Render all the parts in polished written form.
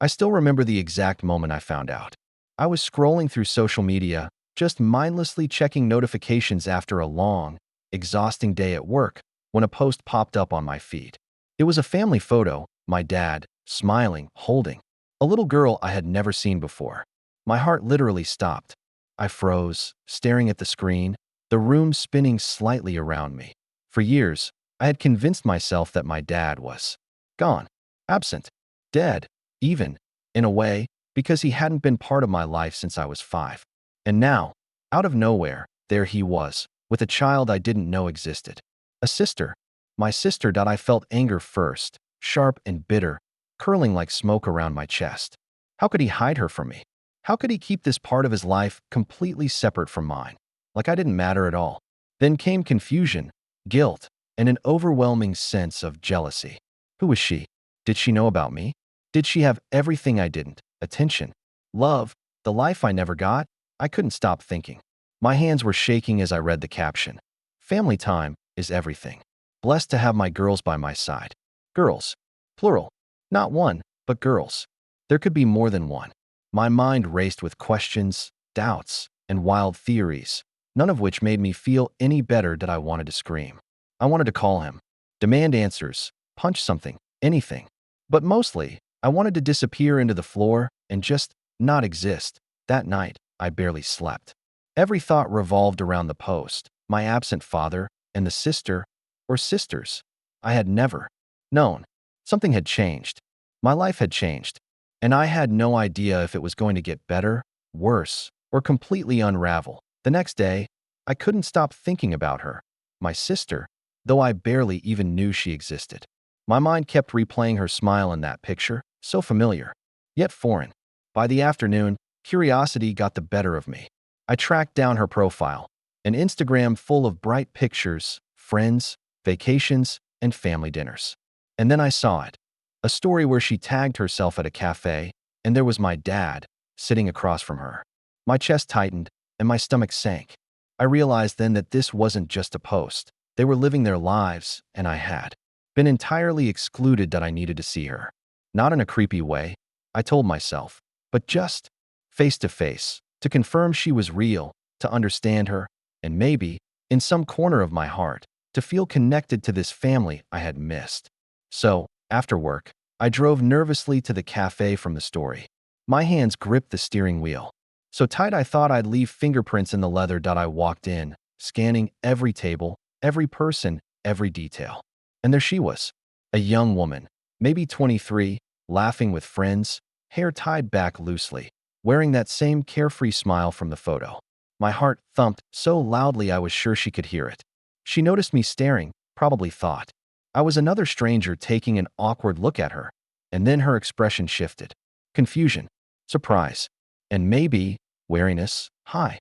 I still remember the exact moment I found out. I was scrolling through social media, just mindlessly checking notifications after a long, exhausting day at work, when a post popped up on my feed. It was a family photo, my dad, smiling, holding a little girl I had never seen before. My heart literally stopped. I froze, staring at the screen, the room spinning slightly around me. For years, I had convinced myself that my dad was gone, absent, dead, even, in a way, because he hadn't been part of my life since I was 5. And now, out of nowhere, there he was, with a child I didn't know existed. A sister. My sister. I felt anger first, sharp and bitter, curling like smoke around my chest. How could he hide her from me? How could he keep this part of his life completely separate from mine? Like I didn't matter at all. Then came confusion, guilt, and an overwhelming sense of jealousy. Who was she? Did she know about me? Did she have everything I didn't? Attention, love, the life I never got? I couldn't stop thinking. My hands were shaking as I read the caption. Family time is everything. Blessed to have my girls by my side. Girls. Plural. Not one, but girls. There could be more than one. My mind raced with questions, doubts, and wild theories, none of which made me feel any better. That I wanted to scream. I wanted to call him, demand answers, punch something, anything. But mostly, I wanted to disappear into the floor and just not exist. That night, I barely slept. Every thought revolved around the post, my absent father, and the sister, or sisters, I had never known. Something had changed. My life had changed, and I had no idea if it was going to get better, worse, or completely unravel. The next day, I couldn't stop thinking about her, my sister, though I barely even knew she existed. My mind kept replaying her smile in that picture, so familiar, yet foreign. By the afternoon, curiosity got the better of me. I tracked down her profile, an Instagram full of bright pictures, friends, vacations, and family dinners. And then I saw it. A story where she tagged herself at a cafe, and there was my dad, sitting across from her. My chest tightened, and my stomach sank. I realized then that this wasn't just a post. They were living their lives, and I had been entirely excluded. That I needed to see her. Not in a creepy way, I told myself, but just face to face, to confirm she was real, to understand her, and maybe, in some corner of my heart, to feel connected to this family I had missed. So, after work, I drove nervously to the cafe from the story. My hands gripped the steering wheel, so tight I thought I'd leave fingerprints in the leather. I walked in, scanning every table, every person, every detail. And there she was, a young woman, maybe 23, laughing with friends, hair tied back loosely, wearing that same carefree smile from the photo. My heart thumped so loudly I was sure she could hear it. She noticed me staring, probably thought I was another stranger taking an awkward look at her, and then her expression shifted. Confusion, surprise, and maybe wariness. Hi.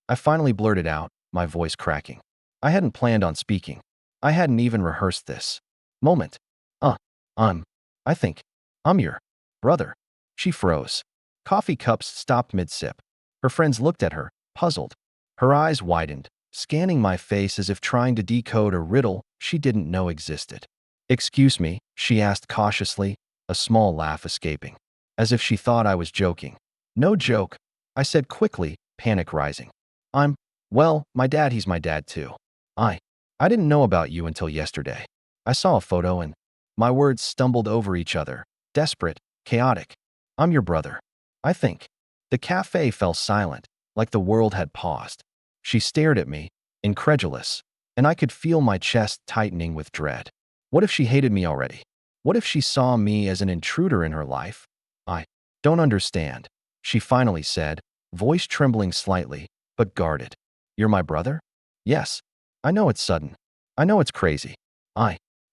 I finally blurted out, my voice cracking. I hadn't planned on speaking. I hadn't even rehearsed this moment. Uh, I'm, I think, I'm your brother. She froze. Coffee cups stopped mid-sip. Her friends looked at her, puzzled. Her eyes widened, scanning my face as if trying to decode a riddle she didn't know existed. Excuse me, she asked cautiously, a small laugh escaping, as if she thought I was joking. No joke, I said quickly, panic rising. Well, my dad. He's my dad too. I didn't know about you until yesterday. I saw a photo and my words stumbled over each other, desperate, chaotic. I'm your brother. I think. The cafe fell silent, like the world had paused. She stared at me, incredulous, and I could feel my chest tightening with dread. What if she hated me already? What if she saw me as an intruder in her life? I don't understand, she finally said, voice trembling slightly, but guarded. You're my brother? Yes. I know it's sudden. I know it's crazy.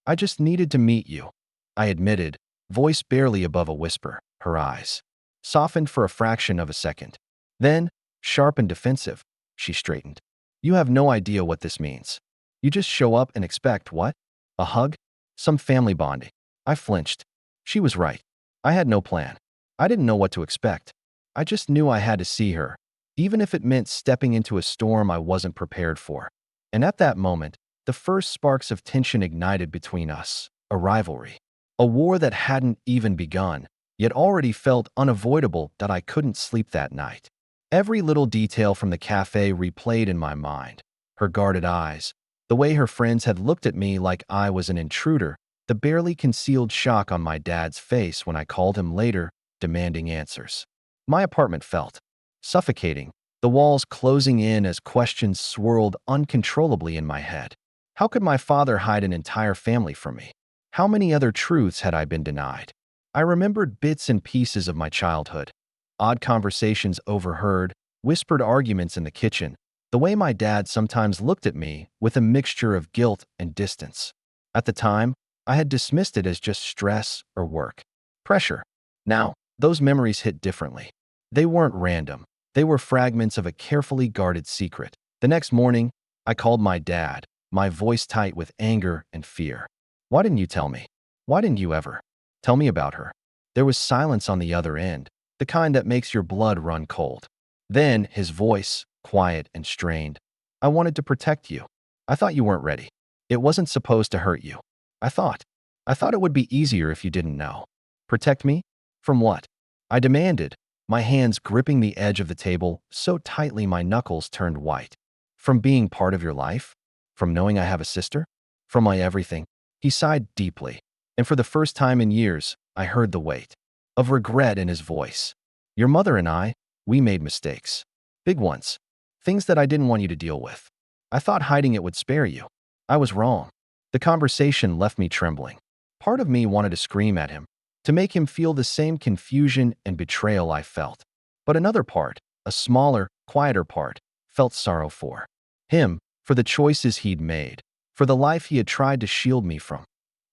I just needed to meet you, I admitted, voice barely above a whisper. Her eyes softened for a fraction of a second. Then, sharp and defensive, she straightened. You have no idea what this means. You just show up and expect what? A hug? Some family bonding. I flinched. She was right. I had no plan. I didn't know what to expect. I just knew I had to see her, even if it meant stepping into a storm I wasn't prepared for. And at that moment, the first sparks of tension ignited between us, a rivalry. A war that hadn't even begun, yet already felt unavoidable that I couldn't sleep that night. Every little detail from the cafe replayed in my mind. Her guarded eyes, the way her friends had looked at me like I was an intruder, the barely concealed shock on my dad's face when I called him later, demanding answers. My apartment felt suffocating, the walls closing in as questions swirled uncontrollably in my head. How could my father hide an entire family from me? How many other truths had I been denied? I remembered bits and pieces of my childhood. Odd conversations overheard, whispered arguments in the kitchen, the way my dad sometimes looked at me with a mixture of guilt and distance. At the time, I had dismissed it as just stress or work. Pressure. Now, those memories hit differently. They weren't random. They were fragments of a carefully guarded secret. The next morning, I called my dad, my voice tight with anger and fear. Why didn't you tell me? Why didn't you ever? Tell me about her. There was silence on the other end, the kind that makes your blood run cold. Then, his voice, quiet and strained. I wanted to protect you. I thought you weren't ready. It wasn't supposed to hurt you. I thought. I thought it would be easier if you didn't know. Protect me? From what? I demanded, my hands gripping the edge of the table so tightly my knuckles turned white. From being part of your life? From knowing I have a sister? From my everything? He sighed deeply, and for the first time in years, I heard the weight of regret in his voice. Your mother and I, we made mistakes. Big ones. Things that I didn't want you to deal with. I thought hiding it would spare you. I was wrong. The conversation left me trembling. Part of me wanted to scream at him, to make him feel the same confusion and betrayal I felt. But another part, a smaller, quieter part, felt sorrow for him, for the choices he'd made, for the life he had tried to shield me from.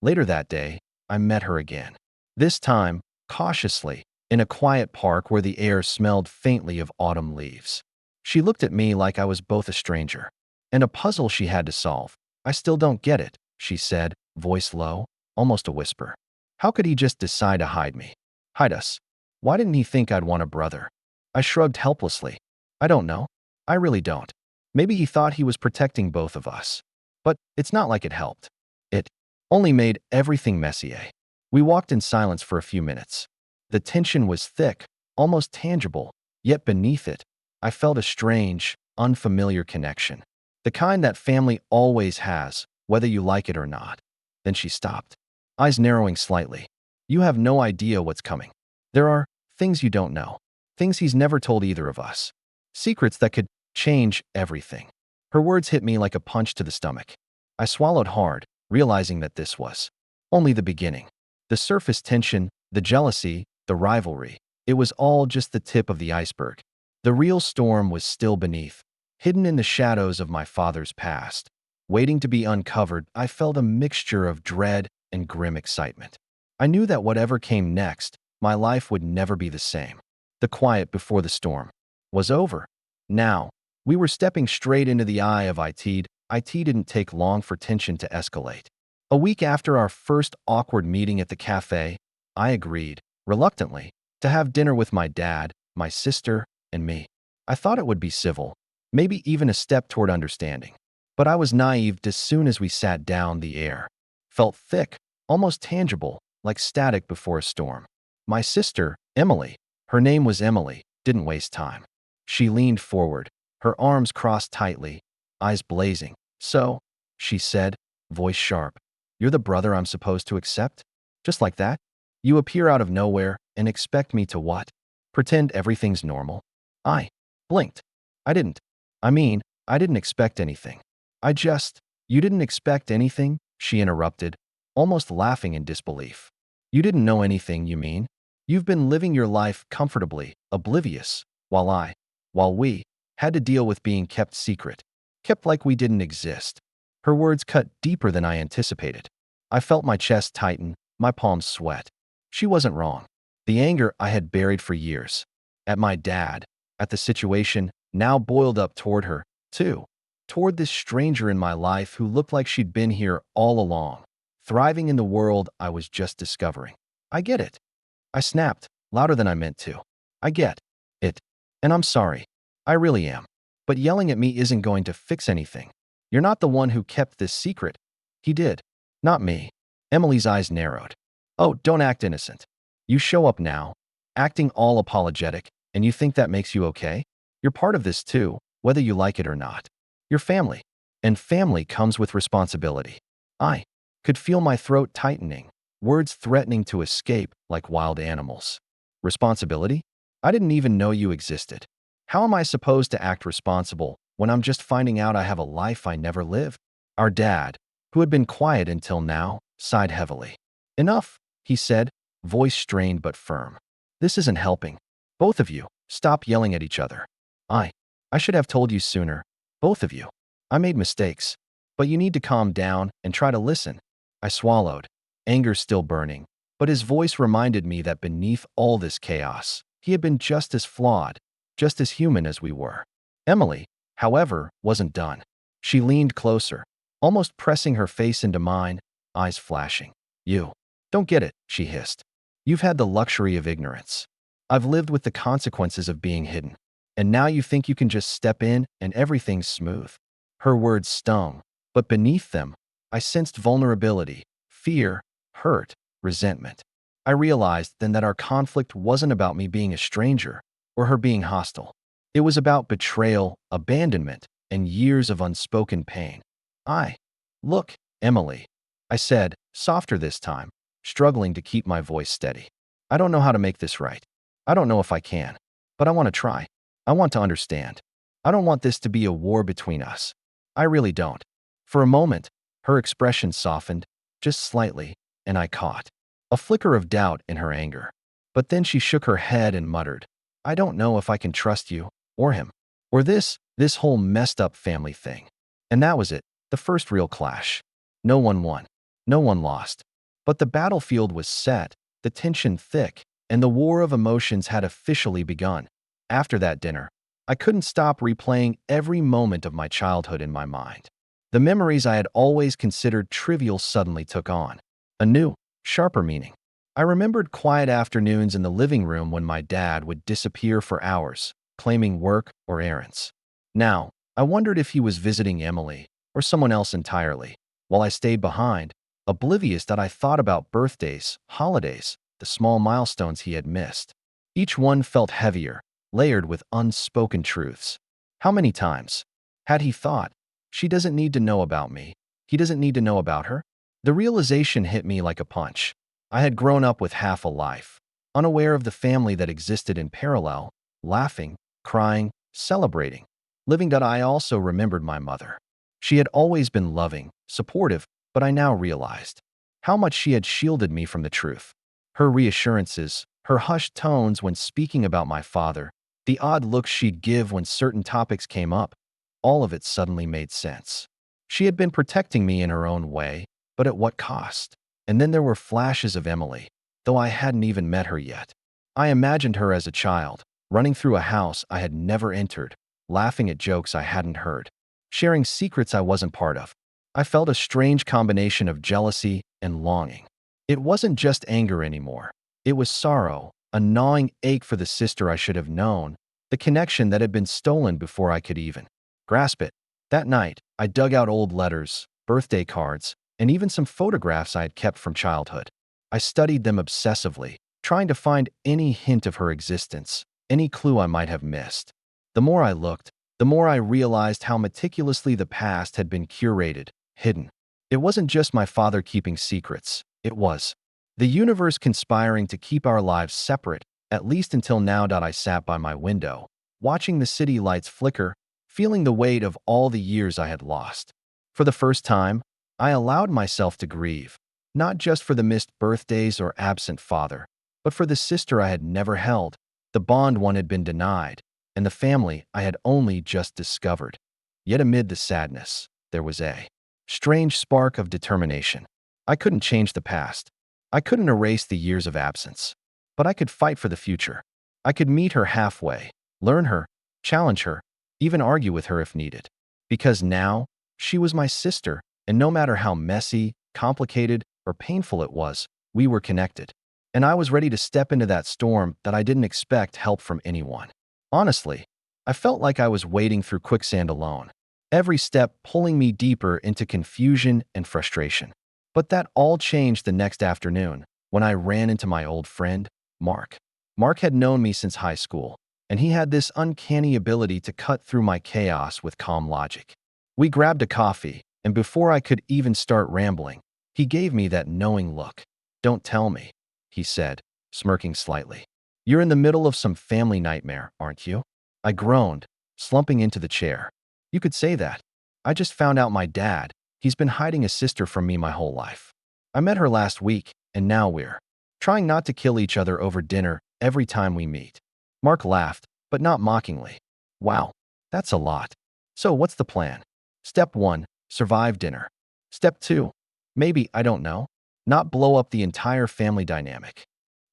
Later that day, I met her again. This time, cautiously, in a quiet park where the air smelled faintly of autumn leaves. She looked at me like I was both a stranger and a puzzle she had to solve. I still don't get it, she said, voice low, almost a whisper. How could he just decide to hide me? Hide us? Why didn't he think I'd want a brother? I shrugged helplessly. I don't know. I really don't. Maybe he thought he was protecting both of us. But it's not like it helped. It only made everything messier. We walked in silence for a few minutes. The tension was thick, almost tangible, yet beneath it, I felt a strange, unfamiliar connection. The kind that family always has, whether you like it or not. Then she stopped, eyes narrowing slightly. You have no idea what's coming. There are things you don't know, things he's never told either of us, secrets that could change everything. Her words hit me like a punch to the stomach. I swallowed hard, realizing that this was only the beginning. The surface tension, the jealousy, the rivalry, it was all just the tip of the iceberg. The real storm was still beneath, hidden in the shadows of my father's past. Waiting to be uncovered, I felt a mixture of dread and grim excitement. I knew that whatever came next, my life would never be the same. The quiet before the storm was over. Now, we were stepping straight into the eye of it. It didn't take long for tension to escalate. A week after our first awkward meeting at the cafe, I agreed, reluctantly, to have dinner with my dad, my sister, and me. I thought it would be civil, maybe even a step toward understanding. But I was naive. As soon as we sat down, the air felt thick, almost tangible, like static before a storm. My sister, Emily, her name was Emily, didn't waste time. She leaned forward, her arms crossed tightly, eyes blazing. So, she said, voice sharp, you're the brother I'm supposed to accept? Just like that? You appear out of nowhere and expect me to what? Pretend everything's normal? I blinked. I didn't. I didn't expect anything. You didn't expect anything? She interrupted, almost laughing in disbelief. You didn't know anything, you mean? You've been living your life comfortably, oblivious, while we, had to deal with being kept secret, kept like we didn't exist. Her words cut deeper than I anticipated. I felt my chest tighten, my palms sweat. She wasn't wrong. The anger I had buried for years, at my dad, at the situation, now boiled up toward her, too. Toward this stranger in my life who looked like she'd been here all along, thriving in the world I was just discovering. I get it. I snapped, louder than I meant to. I get it. And I'm sorry. I really am. But yelling at me isn't going to fix anything. You're not the one who kept this secret. He did. Not me. Emily's eyes narrowed. Oh, don't act innocent. You show up now, acting all apologetic, and you think that makes you okay? You're part of this too, whether you like it or not. Your family. And family comes with responsibility. I could feel my throat tightening, words threatening to escape like wild animals. Responsibility? I didn't even know you existed. How am I supposed to act responsible when I'm just finding out I have a life I never lived? Our dad, who had been quiet until now, sighed heavily. Enough, he said, voice strained but firm. This isn't helping. Both of you, stop yelling at each other. I I should have told you sooner. Both of you. I made mistakes. But you need to calm down and try to listen. I swallowed, anger still burning, but his voice reminded me that beneath all this chaos, he had been just as flawed, just as human as we were. Emily, however, wasn't done. She leaned closer, almost pressing her face into mine, eyes flashing. You don't get it, she hissed. You've had the luxury of ignorance. I've lived with the consequences of being hidden. And now you think you can just step in and everything's smooth. Her words stung, but beneath them, I sensed vulnerability, fear, hurt, resentment. I realized then that our conflict wasn't about me being a stranger or her being hostile. It was about betrayal, abandonment, and years of unspoken pain. Look, Emily, I said, softer this time, struggling to keep my voice steady. I don't know how to make this right. I don't know if I can, but I want to try. I want to understand. I don't want this to be a war between us. I really don't. For a moment, her expression softened, just slightly, and I caught a flicker of doubt in her anger. But then she shook her head and muttered, I don't know if I can trust you, or him, or this whole messed up family thing. And that was it, the first real clash. No one won. No one lost. But the battlefield was set, the tension thick, and the war of emotions had officially begun. After that dinner, I couldn't stop replaying every moment of my childhood in my mind. The memories I had always considered trivial suddenly took on a new, sharper meaning. I remembered quiet afternoons in the living room when my dad would disappear for hours, claiming work or errands. Now, I wondered if he was visiting Emily or someone else entirely, while I stayed behind, oblivious that I thought about birthdays, holidays, the small milestones he had missed. Each one felt heavier, layered with unspoken truths. How many times had he thought, she doesn't need to know about me, he doesn't need to know about her? The realization hit me like a punch. I had grown up with half a life, unaware of the family that existed in parallel, laughing, crying, celebrating, living. That I also remembered my mother. She had always been loving, supportive, but I now realized how much she had shielded me from the truth. Her reassurances, her hushed tones when speaking about my father, the odd looks she'd give when certain topics came up, all of it suddenly made sense. She had been protecting me in her own way, but at what cost? And then there were flashes of Emily, though I hadn't even met her yet. I imagined her as a child, running through a house I had never entered, laughing at jokes I hadn't heard, sharing secrets I wasn't part of. I felt a strange combination of jealousy and longing. It wasn't just anger anymore. It was sorrow, a gnawing ache for the sister I should have known, the connection that had been stolen before I could even grasp it. That night, I dug out old letters, birthday cards, and even some photographs I had kept from childhood. I studied them obsessively, trying to find any hint of her existence, any clue I might have missed. The more I looked, the more I realized how meticulously the past had been curated, hidden. It wasn't just my father keeping secrets. It was the universe conspiring to keep our lives separate, at least until now. I sat by my window, watching the city lights flicker, feeling the weight of all the years I had lost. For the first time, I allowed myself to grieve, not just for the missed birthdays or absent father, but for the sister I had never held, the bond one had been denied, and the family I had only just discovered. Yet amid the sadness, there was a strange spark of determination. I couldn't change the past. I couldn't erase the years of absence. But I could fight for the future. I could meet her halfway, learn her, challenge her, even argue with her if needed. Because now, she was my sister, and no matter how messy, complicated, or painful it was, we were connected. And I was ready to step into that storm that I didn't expect help from anyone. Honestly, I felt like I was wading through quicksand alone, every step pulling me deeper into confusion and frustration. But that all changed the next afternoon when I ran into my old friend, Mark. Mark had known me since high school, and he had this uncanny ability to cut through my chaos with calm logic. We grabbed a coffee, and before I could even start rambling, he gave me that knowing look. "Don't tell me," he said, smirking slightly. "You're in the middle of some family nightmare, aren't you?" I groaned, slumping into the chair. "You could say that. I just found out my dad. He's been hiding a sister from me my whole life. I met her last week, and now we're trying not to kill each other over dinner every time we meet." Mark laughed, but not mockingly. "Wow, that's a lot. So what's the plan? Step 1, survive dinner. Step 2, maybe, I don't know, not blow up the entire family dynamic."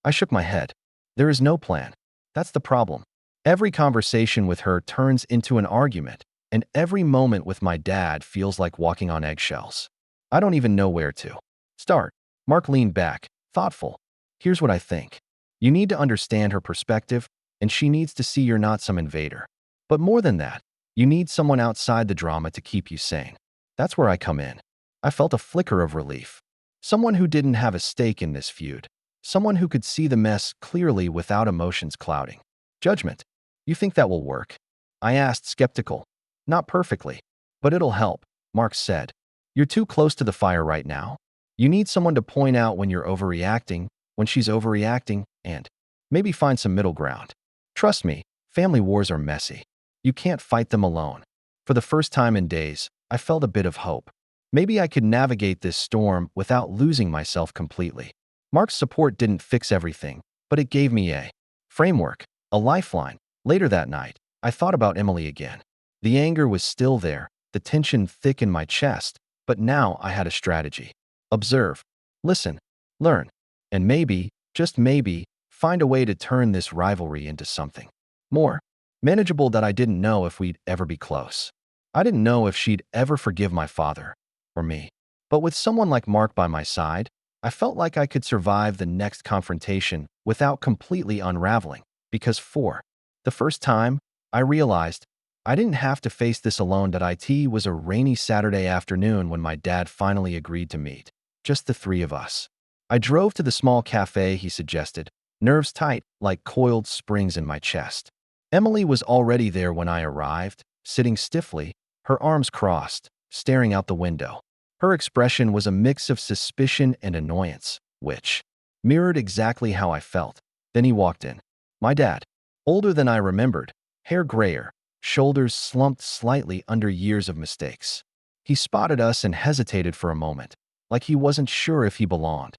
I shook my head. There is no plan. That's the problem. Every conversation with her turns into an argument, and every moment with my dad feels like walking on eggshells. I don't even know where to start. Mark leaned back, thoughtful. "Here's what I think. You need to understand her perspective, and she needs to see you're not some invader. But more than that, you need someone outside the drama to keep you sane. That's where I come in." I felt a flicker of relief. Someone who didn't have a stake in this feud. Someone who could see the mess clearly without emotions clouding judgment. "You think that will work?" I asked, skeptical. "Not perfectly, but it'll help," Mark said. "You're too close to the fire right now. You need someone to point out when you're overreacting, when she's overreacting, and maybe find some middle ground. Trust me, family wars are messy. You can't fight them alone." For the first time in days, I felt a bit of hope. Maybe I could navigate this storm without losing myself completely. Mark's support didn't fix everything, but it gave me a framework, a lifeline. Later that night, I thought about Emily again. The anger was still there, the tension thick in my chest, but now I had a strategy. Observe, listen, learn, and maybe, just maybe, find a way to turn this rivalry into something more manageable that I didn't know if we'd ever be close. I didn't know if she'd ever forgive my father, or me. But with someone like Mark by my side, I felt like I could survive the next confrontation without completely unraveling, because for the first time, I realized I didn't have to face this alone. It was a rainy Saturday afternoon when my dad finally agreed to meet, just the three of us. I drove to the small cafe he suggested, nerves tight like coiled springs in my chest. Emily was already there when I arrived, sitting stiffly, her arms crossed, staring out the window. Her expression was a mix of suspicion and annoyance, which mirrored exactly how I felt. Then he walked in. My dad, older than I remembered, hair grayer, shoulders slumped slightly under years of mistakes. He spotted us and hesitated for a moment, like he wasn't sure if he belonged.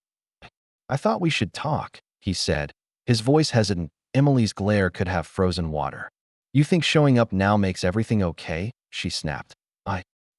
"I thought we should talk," he said, his voice hesitant. Emily's glare could have frozen water. "You think showing up now makes everything okay?" she snapped.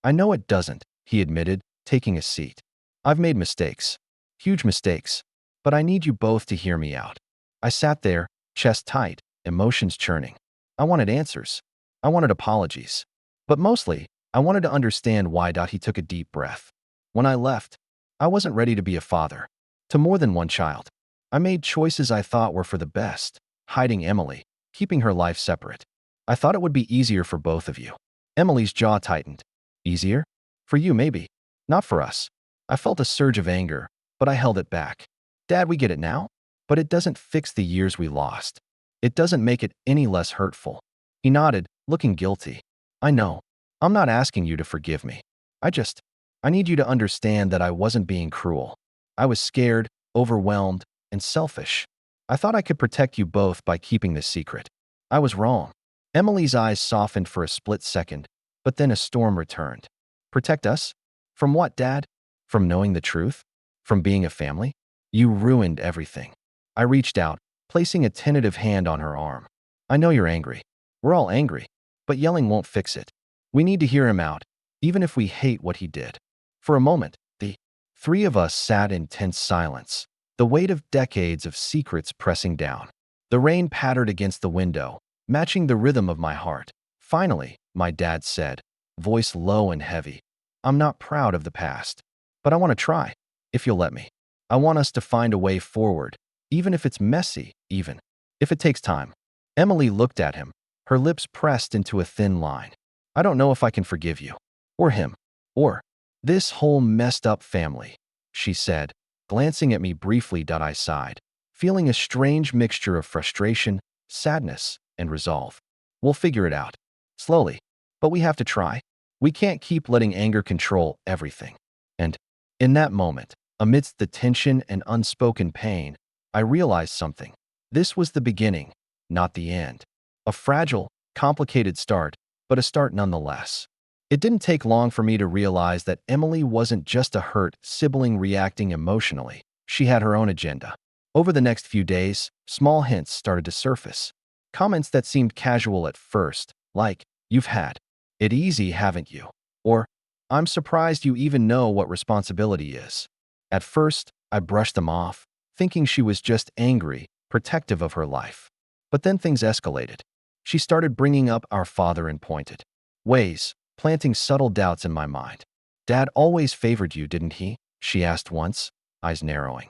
I know it doesn't," he admitted, taking a seat. "I've made mistakes. Huge mistakes. But I need you both to hear me out." I sat there, chest tight, emotions churning. I wanted answers. I wanted apologies. But mostly, I wanted to understand why. He took a deep breath. "When I left, I wasn't ready to be a father. To more than one child. I made choices I thought were for the best, hiding Emily, keeping her life separate. I thought it would be easier for both of you." Emily's jaw tightened. "Easier? For you, maybe. Not for us." I felt a surge of anger, but I held it back. "Dad, we get it now. But it doesn't fix the years we lost. It doesn't make it any less hurtful." He nodded, looking guilty. "I know. I'm not asking you to forgive me. I need you to understand that I wasn't being cruel. I was scared, overwhelmed, and selfish. I thought I could protect you both by keeping this secret. I was wrong." Emily's eyes softened for a split second, but then a storm returned. "Protect us? From what, Dad? From knowing the truth? From being a family? You ruined everything." I reached out, placing a tentative hand on her arm. "I know you're angry. We're all angry. But yelling won't fix it. We need to hear him out, even if we hate what he did." For a moment, the three of us sat in tense silence, the weight of decades of secrets pressing down. The rain pattered against the window, matching the rhythm of my heart. Finally, my dad said, voice low and heavy, "I'm not proud of the past, but I want to try, if you'll let me. I want us to find a way forward, even if it's messy, even if it takes time." Emily looked at him, her lips pressed into a thin line. "I don't know if I can forgive you, or him, or this whole messed up family," she said, glancing at me briefly. I sighed, feeling a strange mixture of frustration, sadness, and resolve. We'll figure it out. Slowly. But we have to try. We can't keep letting anger control everything. And in that moment, amidst the tension and unspoken pain, I realized something. This was the beginning, not the end. A fragile, complicated start, but a start nonetheless. It didn't take long for me to realize that Emily wasn't just a hurt sibling reacting emotionally. She had her own agenda. Over the next few days, small hints started to surface. Comments that seemed casual at first, like, "You've had it easy, haven't you?" Or, "I'm surprised you even know what responsibility is." At first, I brushed them off, thinking she was just angry, protective of her life. But then things escalated. She started bringing up our father in pointed ways, planting subtle doubts in my mind. "Dad always favored you, didn't he?" she asked once, eyes narrowing.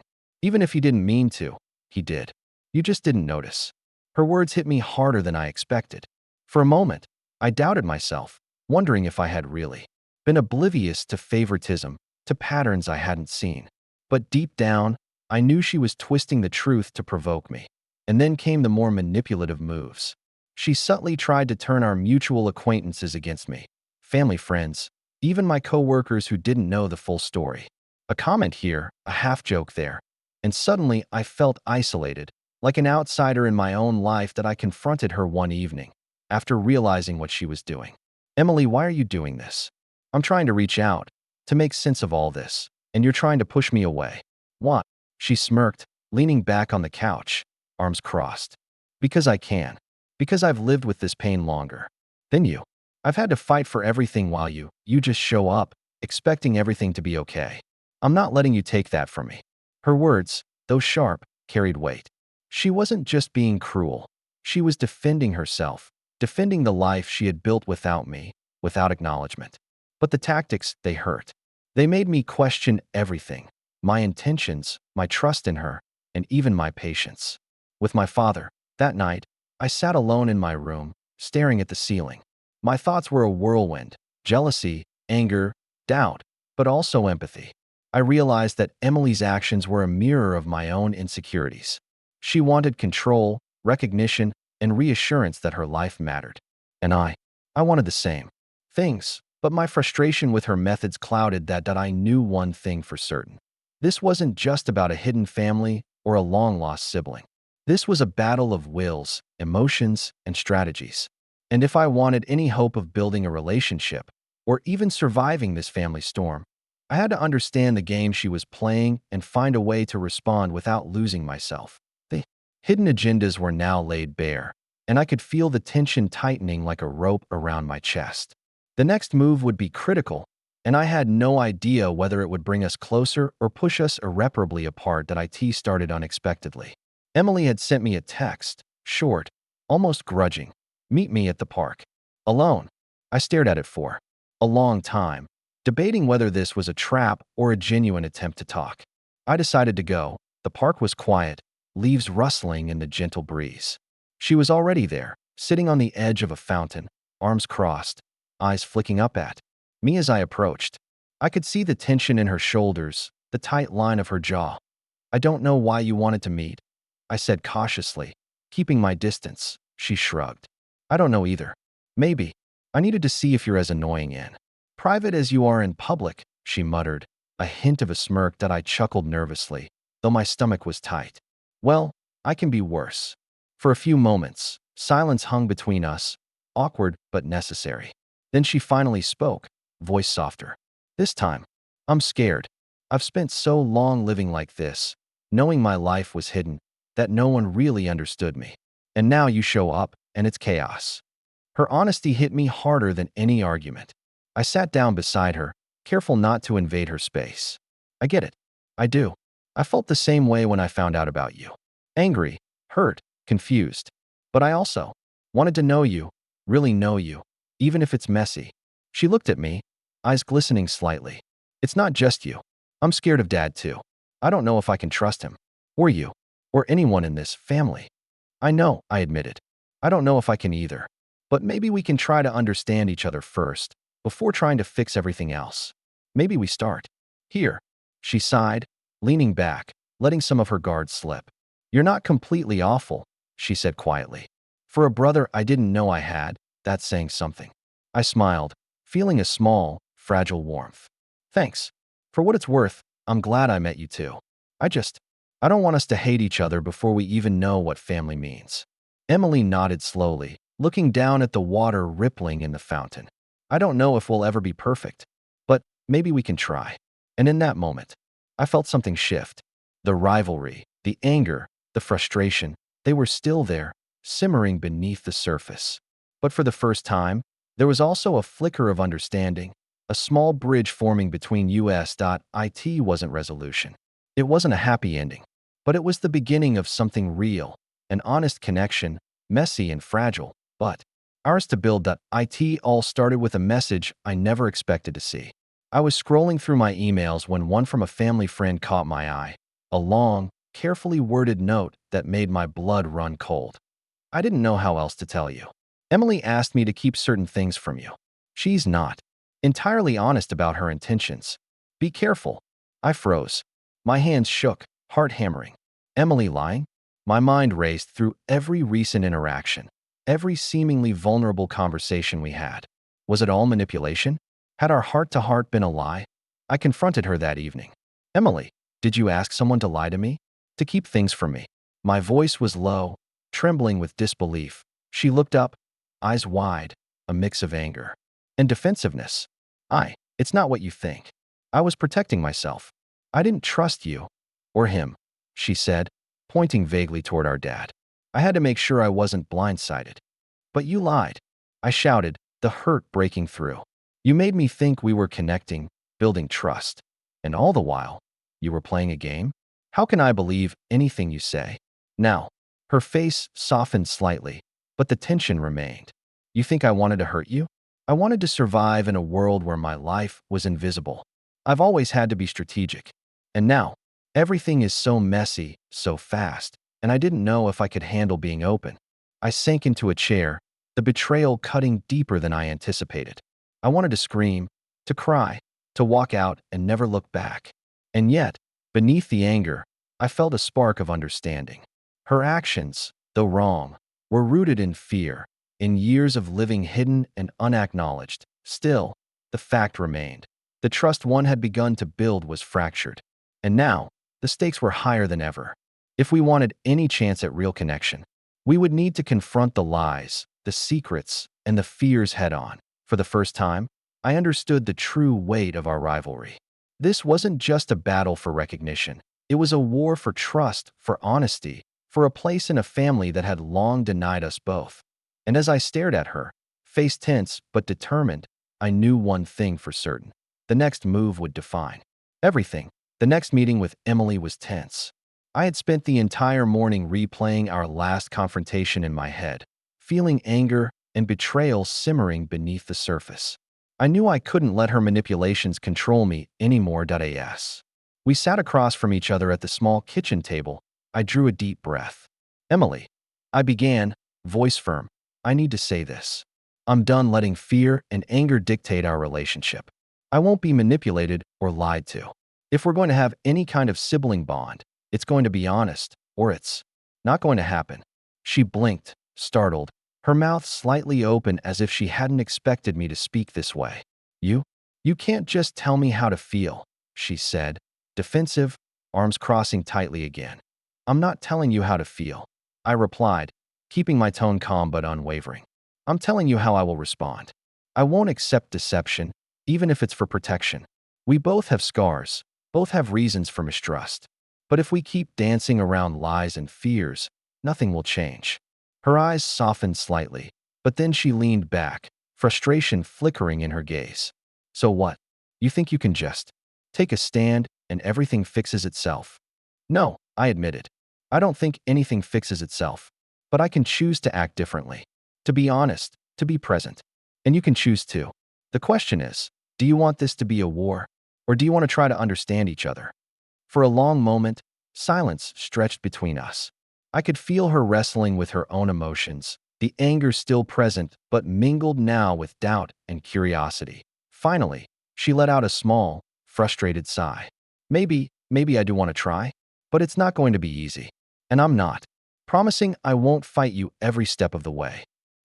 "Even if he didn't mean to, he did. You just didn't notice." Her words hit me harder than I expected. For a moment, I doubted myself, wondering if I had really been oblivious to favoritism, to patterns I hadn't seen. But deep down, I knew she was twisting the truth to provoke me. And then came the more manipulative moves. She subtly tried to turn our mutual acquaintances against me, family friends, even my coworkers who didn't know the full story. A comment here, a half-joke there, and suddenly I felt isolated, like an outsider in my own life. That I confronted her one evening, after realizing what she was doing. "Emily, why are you doing this? I'm trying to reach out, to make sense of all this, and you're trying to push me away." "What?" She smirked, leaning back on the couch, arms crossed. "Because I can. Because I've lived with this pain longer than you. I've had to fight for everything while you just show up, expecting everything to be okay. I'm not letting you take that from me." Her words, though sharp, carried weight. She wasn't just being cruel. She was defending herself, defending the life she had built without me, without acknowledgement. But the tactics, they hurt. They made me question everything. My intentions, my trust in her, and even my patience. With my father, that night, I sat alone in my room, staring at the ceiling. My thoughts were a whirlwind: jealousy, anger, doubt, but also empathy. I realized that Emily's actions were a mirror of my own insecurities. She wanted control, recognition, and reassurance that her life mattered. And I wanted the same things, but my frustration with her methods clouded that. I knew one thing for certain. This wasn't just about a hidden family or a long-lost sibling. This was a battle of wills, emotions, and strategies. And if I wanted any hope of building a relationship, or even surviving this family storm, I had to understand the game she was playing and find a way to respond without losing myself. The hidden agendas were now laid bare, and I could feel the tension tightening like a rope around my chest. The next move would be critical, and I had no idea whether it would bring us closer or push us irreparably apart. That IT started unexpectedly. Emily had sent me a text, short, almost grudging. "Meet me at the park." Alone. I stared at it for a long time, debating whether this was a trap or a genuine attempt to talk. I decided to go. The park was quiet, leaves rustling in the gentle breeze. She was already there, sitting on the edge of a fountain, arms crossed, eyes flicking up at me as I approached. I could see the tension in her shoulders, the tight line of her jaw. "I don't know why you wanted to meet," I said cautiously, keeping my distance. She shrugged. "I don't know either. Maybe I needed to see if you're as annoying in private as you are in public," she muttered, a hint of a smirk. That I chuckled nervously, though my stomach was tight. "Well, I can be worse." For a few moments, silence hung between us, awkward but necessary. Then she finally spoke, voice softer. "This time, I'm scared. I've spent so long living like this, knowing my life was hidden, that no one really understood me. And now you show up, and it's chaos." Her honesty hit me harder than any argument. I sat down beside her, careful not to invade her space. "I get it. I do. I felt the same way when I found out about you. Angry, hurt, confused. But I also wanted to know you, really know you, even if it's messy." She looked at me, eyes glistening slightly. "It's not just you. I'm scared of Dad too. I don't know if I can trust him. Or you. Or anyone in this family." "I know," I admitted. "I don't know if I can either. But maybe we can try to understand each other first, before trying to fix everything else. Maybe we start here." She sighed, leaning back, letting some of her guard slip. You're not completely awful, she said quietly. For a brother I didn't know I had, that's saying something. I smiled, feeling a small, fragile warmth. Thanks. For what it's worth, I'm glad I met you too. I just, I don't want us to hate each other before we even know what family means. Emily nodded slowly, looking down at the water rippling in the fountain. I don't know if we'll ever be perfect, but maybe we can try. And in that moment, I felt something shift. The rivalry, the anger, the frustration, they were still there, simmering beneath the surface. But for the first time, there was also a flicker of understanding. A small bridge forming between us.it wasn't resolution. It wasn't a happy ending, but it was the beginning of something real, an honest connection, messy and fragile, but ours to build.it all started with a message I never expected to see. I was scrolling through my emails when one from a family friend caught my eye, a long, carefully worded note that made my blood run cold. I didn't know how else to tell you. Emily asked me to keep certain things from you. She's not entirely honest about her intentions. Be careful. I froze. My hands shook, heart hammering. Emily lying? My mind raced through every recent interaction, every seemingly vulnerable conversation we had. Was it all manipulation? Had our heart-to-heart been a lie? I confronted her that evening. Emily, did you ask someone to lie to me? To keep things from me? My voice was low, trembling with disbelief. She looked up, eyes wide, a mix of anger and defensiveness. It's not what you think. I was protecting myself. I didn't trust you. Or him, she said, pointing vaguely toward our dad. I had to make sure I wasn't blindsided. But you lied. I shouted, the hurt breaking through. You made me think we were connecting, building trust. And all the while, you were playing a game? How can I believe anything you say? Now, her face softened slightly, but the tension remained. You think I wanted to hurt you? I wanted to survive in a world where my life was invisible. I've always had to be strategic. And now, everything is so messy, so fast, and I didn't know if I could handle being open. I sank into a chair, the betrayal cutting deeper than I anticipated. I wanted to scream, to cry, to walk out and never look back. And yet, beneath the anger, I felt a spark of understanding. Her actions, though wrong, were rooted in fear, in years of living hidden and unacknowledged. Still, the fact remained. The trust one had begun to build was fractured. And now, the stakes were higher than ever. If we wanted any chance at real connection, we would need to confront the lies, the secrets, and the fears head-on. For the first time, I understood the true weight of our rivalry. This wasn't just a battle for recognition. It was a war for trust, for honesty, for a place in a family that had long denied us both. And as I stared at her, face tense but determined, I knew one thing for certain. The next move would define everything. The next meeting with Emily was tense. I had spent the entire morning replaying our last confrontation in my head, feeling anger and betrayal simmering beneath the surface. I knew I couldn't let her manipulations control me anymore. We sat across from each other at the small kitchen table. I drew a deep breath. Emily, I began, voice firm. I need to say this. I'm done letting fear and anger dictate our relationship. I won't be manipulated or lied to. If we're going to have any kind of sibling bond, it's going to be honest, or it's not going to happen. She blinked, startled, her mouth slightly open as if she hadn't expected me to speak this way. You can't just tell me how to feel, she said, defensive, arms crossing tightly again. I'm not telling you how to feel, I replied, keeping my tone calm but unwavering. I'm telling you how I will respond. I won't accept deception, even if it's for protection. We both have scars, both have reasons for mistrust. But if we keep dancing around lies and fears, nothing will change. Her eyes softened slightly, but then she leaned back, frustration flickering in her gaze. So what? You think you can just take a stand and everything fixes itself? No, I admitted. I don't think anything fixes itself, but I can choose to act differently, to be honest, to be present. And you can choose too. The question is, do you want this to be a war, or do you want to try to understand each other? For a long moment, silence stretched between us. I could feel her wrestling with her own emotions, the anger still present but mingled now with doubt and curiosity. Finally, she let out a small, frustrated sigh. Maybe I do want to try, but it's not going to be easy. And I'm not. Promising I won't fight you every step of the way.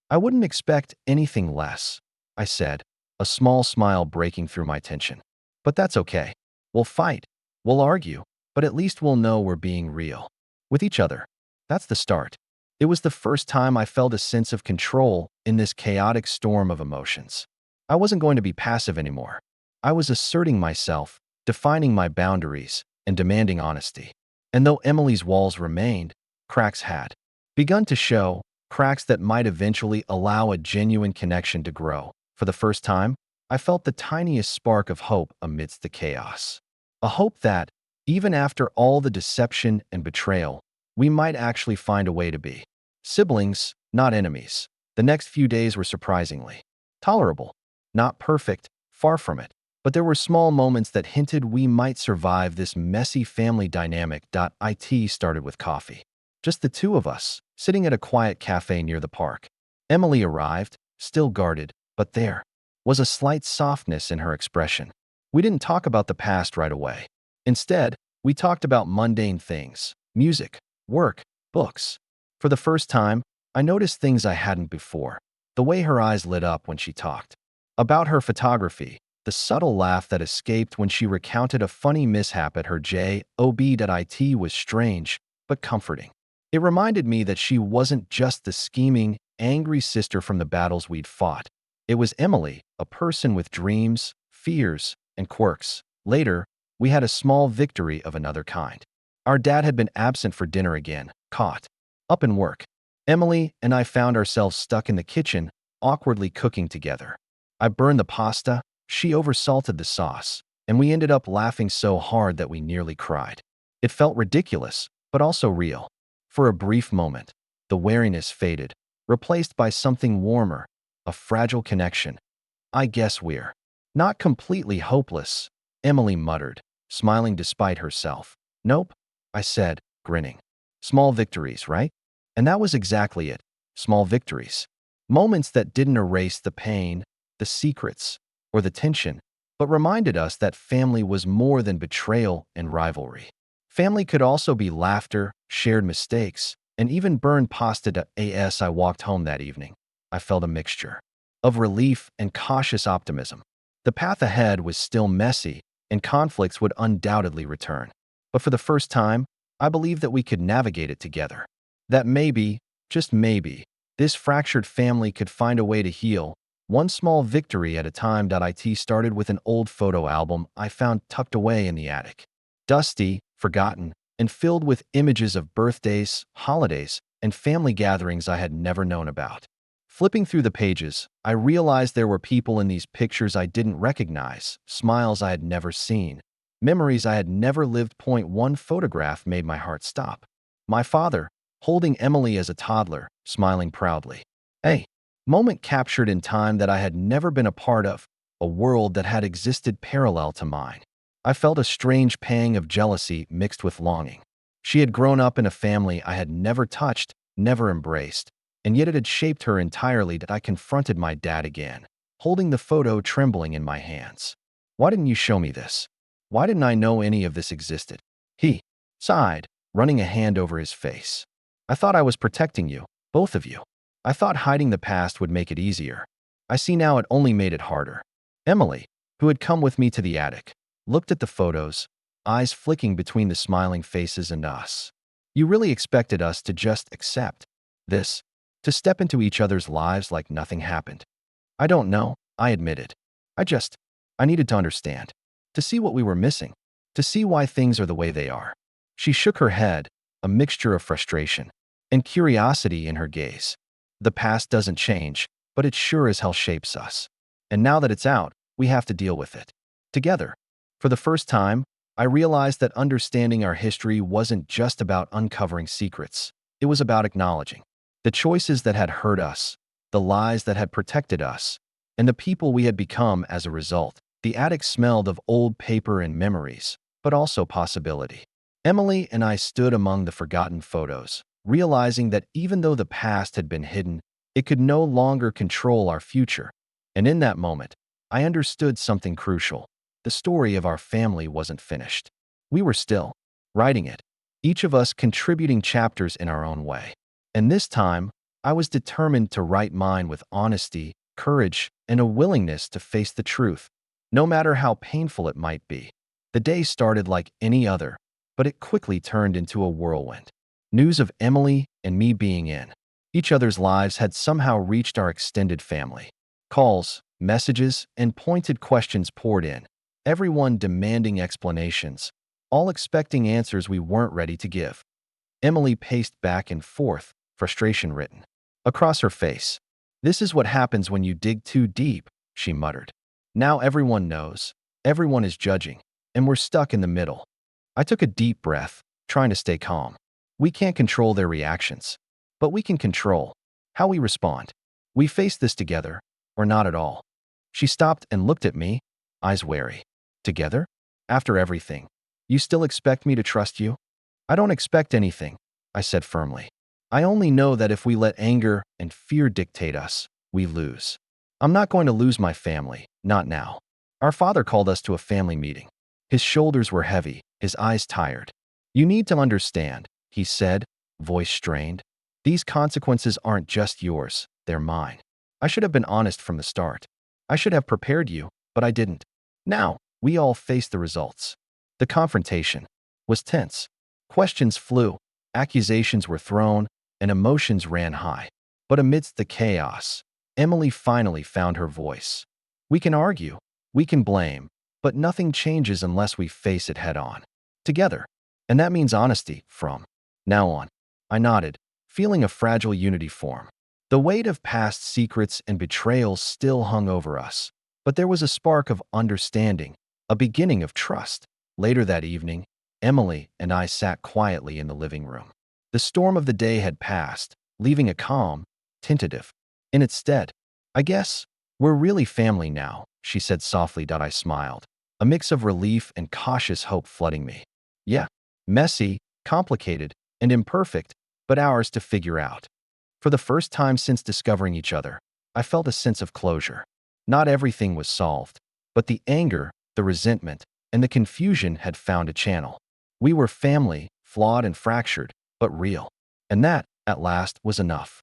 I wouldn't expect anything less, I said, a small smile breaking through my tension. But that's okay. We'll fight. We'll argue. But at least we'll know we're being real. With each other. That's the start. It was the first time I felt a sense of control in this chaotic storm of emotions. I wasn't going to be passive anymore. I was asserting myself, defining my boundaries, and demanding honesty. And though Emily's walls remained, cracks had begun to show, cracks that might eventually allow a genuine connection to grow. For the first time, I felt the tiniest spark of hope amidst the chaos. A hope that, even after all the deception and betrayal, we might actually find a way to be siblings, not enemies. The next few days were surprisingly tolerable. Not perfect, far from it, but there were small moments that hinted we might survive this messy family dynamic. It started with coffee. Just the two of us, sitting at a quiet cafe near the park. Emily arrived, still guarded, but there was a slight softness in her expression. We didn't talk about the past right away. Instead, we talked about mundane things, music, work, books. For the first time, I noticed things I hadn't before. The way her eyes lit up when she talked about her photography, the subtle laugh that escaped when she recounted a funny mishap at her job. It was strange, but comforting. It reminded me that she wasn't just the scheming, angry sister from the battles we'd fought. It was Emily, a person with dreams, fears, and quirks. Later, we had a small victory of another kind. Our dad had been absent for dinner again, caught up in work. Emily and I found ourselves stuck in the kitchen, awkwardly cooking together. I burned the pasta, she oversalted the sauce, and we ended up laughing so hard that we nearly cried. It felt ridiculous, but also real. For a brief moment, the wariness faded, replaced by something warmer, a fragile connection. I guess we're not completely hopeless, Emily muttered, smiling despite herself. Nope, I said, grinning. Small victories, right? And that was exactly it. Small victories. Moments that didn't erase the pain, the secrets, or the tension, but reminded us that family was more than betrayal and rivalry. Family could also be laughter, shared mistakes, and even burned pasta. As I walked home that evening, I felt a mixture of relief and cautious optimism. The path ahead was still messy, and conflicts would undoubtedly return. But for the first time, I believed that we could navigate it together. That maybe, just maybe, this fractured family could find a way to heal, one small victory at a time. It started with an old photo album I found tucked away in the attic. Dusty, forgotten, and filled with images of birthdays, holidays, and family gatherings I had never known about. Flipping through the pages, I realized there were people in these pictures I didn't recognize, smiles I had never seen, memories I had never lived. One photograph made my heart stop. My father, holding Emily as a toddler, smiling proudly. A moment captured in time that I had never been a part of, a world that had existed parallel to mine. I felt a strange pang of jealousy mixed with longing. She had grown up in a family I had never touched, never embraced, and yet it had shaped her entirely. I confronted my dad again, holding the photo trembling in my hands. Why didn't you show me this? Why didn't I know any of this existed? He sighed, running a hand over his face. I thought I was protecting you, both of you. I thought hiding the past would make it easier. I see now it only made it harder. Emily, who had come with me to the attic, looked at the photos, eyes flicking between the smiling faces and us. You really expected us to just accept this, to step into each other's lives like nothing happened. I don't know, I admitted. I needed to understand, to see what we were missing, to see why things are the way they are. She shook her head, a mixture of frustration and curiosity in her gaze. The past doesn't change, but it sure as hell shapes us. And now that it's out, we have to deal with it. Together. For the first time, I realized that understanding our history wasn't just about uncovering secrets. It was about acknowledging the choices that had hurt us, the lies that had protected us, and the people we had become as a result. The attic smelled of old paper and memories, but also possibility. Emily and I stood among the forgotten photos, realizing that even though the past had been hidden, it could no longer control our future. And in that moment, I understood something crucial. The story of our family wasn't finished. We were still writing it. each of us contributing chapters in our own way. And this time, I was determined to write mine with honesty, courage, and a willingness to face the truth, no matter how painful it might be. The day started like any other, but it quickly turned into a whirlwind. News of Emily and me being in each other's lives had somehow reached our extended family. Calls, messages, and pointed questions poured in, everyone demanding explanations, all expecting answers we weren't ready to give. Emily paced back and forth, frustration written across her face. "This is what happens when you dig too deep," she muttered. "Now everyone knows, everyone is judging, and we're stuck in the middle." I took a deep breath, trying to stay calm. We can't control their reactions, but we can control how we respond. We face this together, or not at all. She stopped and looked at me, eyes wary. "Together? After everything? You still expect me to trust you?" "I don't expect anything," I said firmly. "I only know that if we let anger and fear dictate us, we lose. I'm not going to lose my family, not now." Our father called us to a family meeting. His shoulders were heavy, his eyes tired. "You need to understand," he said, voice strained. "These consequences aren't just yours, they're mine. I should have been honest from the start. I should have prepared you, but I didn't." Now, we all faced the results. The confrontation was tense. Questions flew, accusations were thrown, and emotions ran high. But amidst the chaos, Emily finally found her voice. "We can argue, we can blame, but nothing changes unless we face it head on. Together. And that means honesty, from now on." I nodded, feeling a fragile unity form. The weight of past secrets and betrayals still hung over us, but there was a spark of understanding, a beginning of trust. Later that evening, Emily and I sat quietly in the living room. The storm of the day had passed, leaving a calm, tentative. In its stead, "I guess we're really family now," she said softly. I smiled, a mix of relief and cautious hope flooding me. "Yeah, messy, complicated, and imperfect, but ours to figure out." For the first time since discovering each other, I felt a sense of closure. Not everything was solved, but the anger, the resentment, and the confusion had found a channel. We were family, flawed and fractured, but real. And that, at last, was enough.